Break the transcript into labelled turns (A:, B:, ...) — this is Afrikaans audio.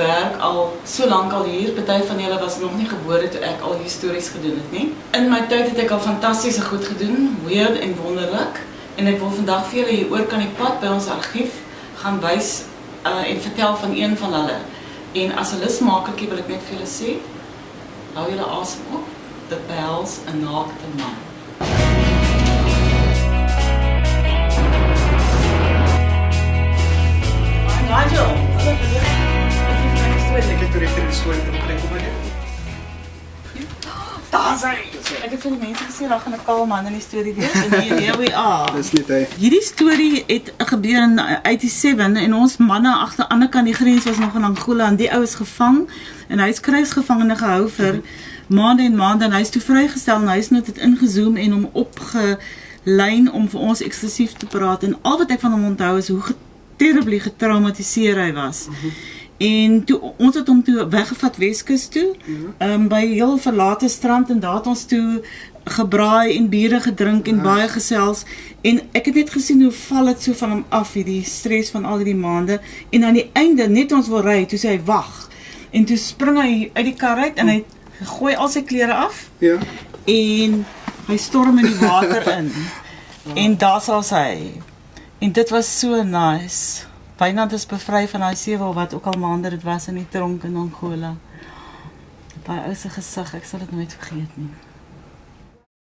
A: werk al so lank al hier. Party van julle was nog nie gebore toe ek al hier stories gedoen het nie. In my tyd het ek al fantastiese goed gedoen, weird en wonderlik. En ek wil vandag vir julle hier oor kan die pad by ons argief gaan wys en vertel van een van hulle. En as 'n lusmakertjie wil ek net vir julle sê, hou julle asem op, dit behels 'n naakte man. Nigel, hallo meneer. Ek het direk in die storie gekry, kom maar net. Daar is hy! Ek het vir die mense gesê, daar gaan 'n kaal man in die storie wees, en here we are.
B: Dis net hy.
A: Hierdie storie het gebeur in 87 en ons manne agter aan die ander kant die grens was nog in Angola en die ou is gevang en hy is krygsgevangene gehou vir maande en maande en hy is toe vrygestel en huisnood het ingezoom en hom opgelyn om vir ons eksklusief te praat en al wat ek van hom onthou is hoe terribly getraumatiseer hy was. En toe, ons het hom toe weggevat Weskus toe, by 'n heel verlate strand en daar het ons toe gebraai en biere gedrink en baie gesels en ek het net gesien hoe val dit so van hom af, die stres van al die maande en aan die einde, net ons wil ry, toe sê hy wag en toe spring hy uit die kar uit en hy gooi al sy klere af en hy storm in die water in en daar sal hy en dit was so nice. Wynand is bevry van daai 7 wat ook al maande dit was in die tronk in Angola. Daai ou se gesig, ek sal dit nooit vergeet nie.